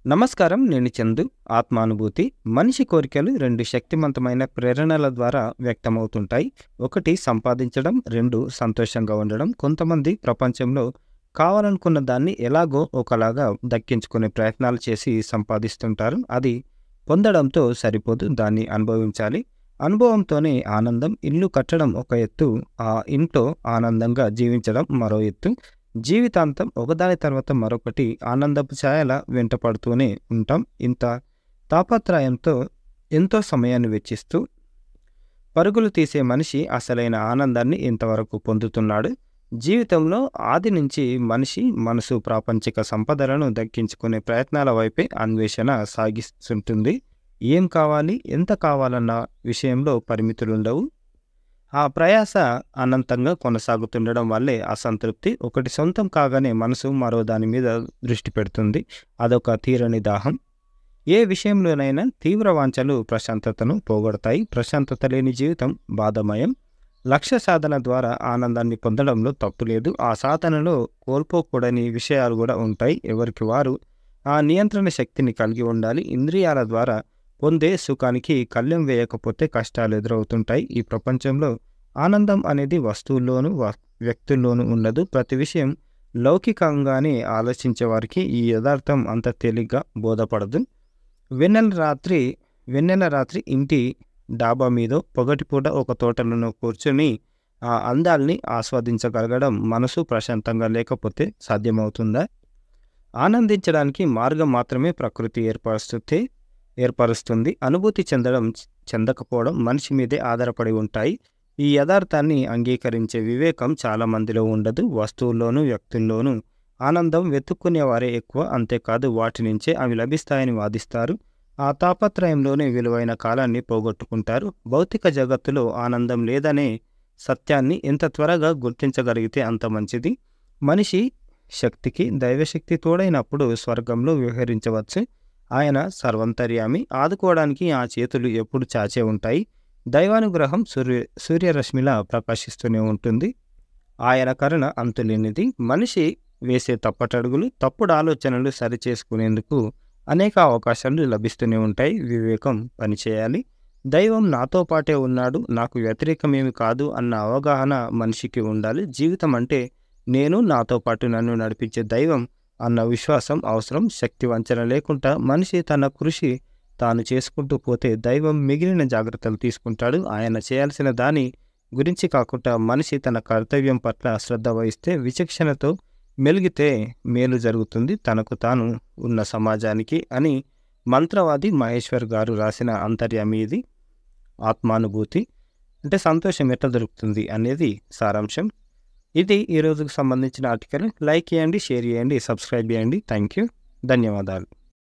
నమస్కారం. నేను చందు. ఆత్మానుభూతి. మనిషి కోరికలు 2 శక్తివంతమైన ప్రేరణల ద్వారా వ్యక్తమవుతుంటాయి. 1 సంపాదించడం, 2 సంతోషంగా ఉండడం. కొంతమంది ప్రపంచంలో కావాలనుకున్న దాన్ని ఎలాగో ఒకలాగా దక్కించుకునే ప్రయత్నాలు చేసి సంపాదిస్తుంటారు. అది పొందడంతో సరిపోదు, దాన్ని అనుభవించాలి. అనుభవంతోనే ఆనందం. ఇల్లు కట్టడం ఒక ఎత్తు, ఆ ఇంట్లో ఆనందంగా జీవించడం మరో ఎత్తు. జీవితాంతం ఒకదాని తర్వాత మరొకటి ఆనందపు ఛాయల వెంట పడుతూనే ఉంటాం. ఇంత తాపత్రయంతో ఎంతో సమయాన్ని వెచ్చిస్తూ పరుగులు తీసే మనిషి అసలైన ఆనందాన్ని ఇంతవరకు పొందుతున్నాడు. జీవితంలో ఆది నుంచి మనిషి మనసు ప్రాపంచిక సంపదలను దక్కించుకునే ప్రయత్నాల వైపే అన్వేషణ సాగిస్తుంటుంది. ఏం కావాలి, ఎంత కావాలన్న విషయంలో పరిమితులుండవు. ఆ ప్రయాస అనంతంగా కొనసాగుతుండడం వల్లే అసంతృప్తి. ఒకటి సొంతం కాగానే మనసు మరో దాని మీద దృష్టి పెడుతుంది. అదొక తీరని దాహం. ఏ విషయంలోనైనా తీవ్ర వాంఛలు ప్రశాంతతను పోగొడతాయి. ప్రశాంతత లేని జీవితం బాధమయం. లక్ష్య సాధన ద్వారా ఆనందాన్ని పొందడంలో తప్పులేదు. ఆ సాధనలో కోల్పోకూడని విషయాలు కూడా ఉంటాయి. ఎవరికి వారు ఆ నియంత్రణ శక్తిని కలిగి ఉండాలి. ఇంద్రియాల ద్వారా పొందే సుఖానికి కళ్ళెం వేయకపోతే కష్టాలు ఎదురవుతుంటాయి. ఈ ప్రపంచంలో ఆనందం అనేది వస్తువుల్లోనూ వ్యక్తుల్లోనూ ఉండదు. ప్రతి విషయం లౌకికంగానే ఆలోచించే వారికి ఈ యథార్థం అంత తేలిగ్గా బోధపడదు. వెన్నెల రాత్రి ఇంటి డాబా మీదో పొగటిపూట ఒక తోటలోనో కూర్చొని ఆ అందాల్ని ఆస్వాదించగలగడం మనసు ప్రశాంతంగా లేకపోతే సాధ్యమవుతుందా? ఆనందించడానికి మార్గం మాత్రమే ప్రకృతి ఏర్పరుస్తుంది. అనుభూతి చెందకపోవడం మనిషి మీదే ఆధారపడి ఉంటాయి. ఈ యథార్థాన్ని అంగీకరించే వివేకం చాలా మందిలో ఉండదు. వస్తువుల్లోనూ వ్యక్తుల్లోనూ ఆనందం వెతుక్కునేవారే ఎక్కువ. అంతేకాదు, వాటి నుంచే అవి లభిస్తాయని వాదిస్తారు. ఆ తాపత్రయంలోనే విలువైన కాలాన్ని పోగొట్టుకుంటారు. భౌతిక జగత్తులో ఆనందం లేదనే సత్యాన్ని ఎంత త్వరగా గుర్తించగలిగితే అంత మంచిది. మనిషి శక్తికి దైవశక్తి తోడైనప్పుడు స్వర్గంలో విహరించవచ్చు. ఆయన సర్వంతర్యామి. ఆదుకోవడానికి ఆ చేతులు ఎప్పుడు చాచే ఉంటాయి. దైవానుగ్రహం సూర్యరశ్మిలా ప్రకాశిస్తూనే ఉంటుంది. ఆయన కరుణ అంతులేనిది. మనిషి వేసే తప్పటడుగులు, తప్పుడు ఆలోచనలు సరిచేసుకునేందుకు అనేక అవకాశాలు లభిస్తూనే ఉంటాయి. వివేకం పనిచేయాలి. దైవం నాతో పాటే ఉన్నాడు, నాకు వ్యతిరేకమేమి కాదు అన్న అవగాహన మనిషికి ఉండాలి. జీవితం అంటే నేను, నాతో పాటు నన్ను నడిపించే దైవం అన్న విశ్వాసం అవసరం. శక్తి వంచన లేకుండా మనిషి తన కృషి తాను చేసుకుంటూ పోతే దైవం మిగిలిన జాగ్రత్తలు తీసుకుంటాడు. ఆయన చేయాల్సిన దాని గురించి కాకుండా మనిషి తన కర్తవ్యం పట్ల శ్రద్ధ వహిస్తే, విచక్షణతో మెలిగితే మేలు జరుగుతుంది తనకు తాను ఉన్న సమాజానికి అని మంత్రవాది మహేశ్వర్ గారు రాసిన అంతర్యామి ఇది. ఆత్మానుభూతి అంటే సంతోషం ఎట్లా దొరుకుతుంది అనేది సారాంశం. ఇది ఈ రోజుకు సంబంధించిన ఆర్టికల్. లైక్ చేయండి, షేర్ చేయండి, సబ్స్క్రైబ్ చేయండి. Thank you. ధన్యవాదాలు.